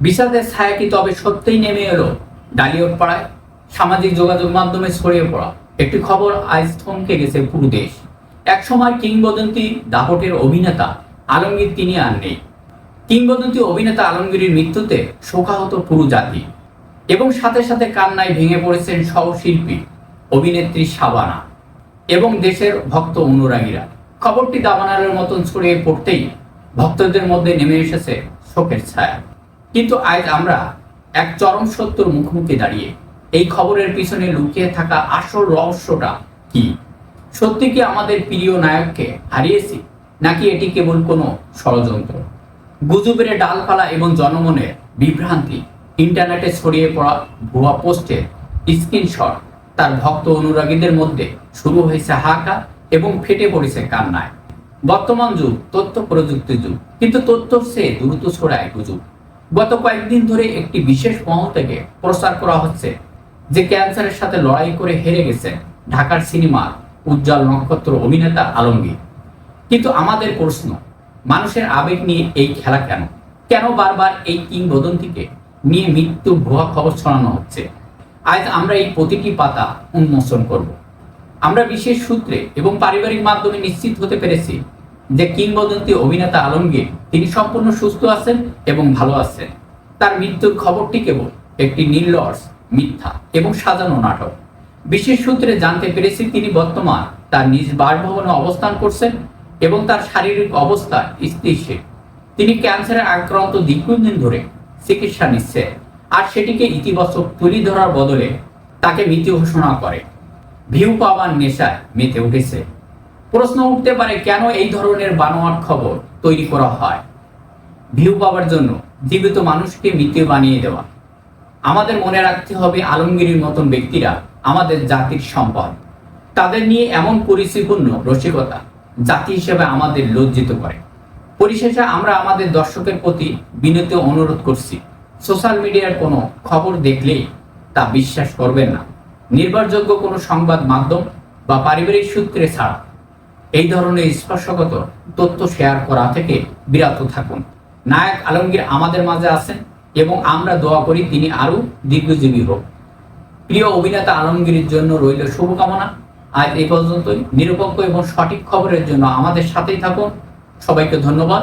বিষাদের ছায়া কি তবে সত্যিই নেমে এলো ডালিউড পাড়ায়? সামাজিক যোগাযোগ মাধ্যমে ছড়িয়ে পড়া একটি খবর আজ থমকে গেছে পুরো দেশ। একসময় কিংবদন্তি দাপটের অভিনেতা আলমগীর তিনি আর নেই। কিংবদন্তি অভিনেতা আলমগীরের মৃত্যুতে শোকাহত পুরো জাতি এবং সাথে সাথে কান্নায় ভেঙে পড়েছেন সহশিল্পী অভিনেত্রী শাবানা এবং দেশের ভক্ত অনুরাগীরা। খবরটি দাবানলের মতন ছড়িয়ে পড়তেই ভক্তদের মধ্যে নেমে এসেছে শোকের ছায়া। কিন্তু আজ আমরা এক চরম সত্যর মুখোমুখি দাঁড়িয়ে। এই খবরের পিছনে লুকিয়ে থাকা আসল রহস্যটা কি? সত্যি কি আমাদের প্রিয় নায়ককে হারিয়েছি, নাকি এটি কেবল কোনো ষড়যন্ত্র? গুজবের ডালপালা এবং জনমনের বিভ্রান্তি, ইন্টারনেটে ছড়িয়ে পড়া ভুয়া পোস্টের স্ক্রিনশট, তার ভক্ত অনুরাগীদের মধ্যে শুরু হয়েছে হাহাকার এবং ফেটে পড়েছে কান্নায়। বর্তমান যুগ তথ্য প্রযুক্তির যুগ, কিন্তু তথ্যর চেয়ে দ্রুত ছড়ায় গুজব। গত কয়েকদিন ধরে একটি বিশেষ মহল থেকে প্রচার করা হচ্ছে যে ক্যান্সারের সাথে লড়াই করে হেরে গেছেন ঢাকার সিনেমার উজ্জ্বল নক্ষত্র অভিনেতা আলমগীর। কিন্তু আমাদের প্রশ্ন, মানুষের আবেগ নিয়ে এই খেলা কেন? কেন বারবার এই কিংবদন্তিকে নিয়ে মৃত্যু ভুয়া খবর ছড়ানো হচ্ছে? আজ আমরা এই প্রতিটি পাতা উন্মোচন করব। আমরা বিশেষ সূত্রে এবং পারিবারিক মাধ্যমে নিশ্চিত হতে পেরেছি যে কিংবদন্তি অভিনেতা আলমগীর তিনি সম্পূর্ণ সুস্থ আছেন এবং ভালো আছেন। তার মৃত্যুর খবরটি কেবল একটি নির্লস, মিথ্যা এবং সাজানো নাটক। বিশেষ সূত্রে জানতে পেরেছি তিনি বর্তমান তার নিজ বাসভবনে অবস্থান করছেন এবং তার শারীরিক অবস্থা স্থিতিশীল। তিনি ক্যান্সারে আক্রান্ত দীর্ঘদিন ধরে চিকিৎসা নিচ্ছেন, আর সেটিকে ইতিবাচক তুলে ধরার বদলে তাকে মৃত্যু ঘোষণা করে ভিউ পাওয়ার নেশায় মেতে উঠেছে। প্রশ্ন উঠতে পারে, কেন এই ধরনের বানোয়াট খবর তৈরি করা হয়? ভিউ পাওয়ার জন্য জীবিত মানুষকে মৃত্যু বানিয়ে দেওয়া। আমাদের মনে রাখতে হবে, আলমগীরের মতন ব্যক্তিরা আমাদের জাতির সম্পদ। তাদের নিয়ে এমন পরিচিপূর্ণ রসিকতা জাতি হিসেবে আমাদের লজ্জিত করে। পরিশেষে আমরা আমাদের দর্শকের প্রতি বিনীত অনুরোধ করছি, সোশ্যাল মিডিয়ার কোনো খবর দেখলেই তা বিশ্বাস করবেন না। নির্ভরযোগ্য কোনো সংবাদ মাধ্যম বা পারিবারিক সূত্রে ছাড়া এই ধরনের স্পর্শগত তথ্য শেয়ার করা থেকে বিরত থাকুন। নায়ক আলমগীর আমাদের মাঝে আছেন এবং আমরা দোয়া করি তিনি আরো দীর্ঘজীবী হোক। প্রিয় অভিনেতা আলমগীরের জন্য রইল শুভকামনা। আজ এই পর্যন্তই। নিরপেক্ষ এবং সঠিক খবরের জন্য আমাদের সাথেই থাকুন। সবাইকে ধন্যবাদ।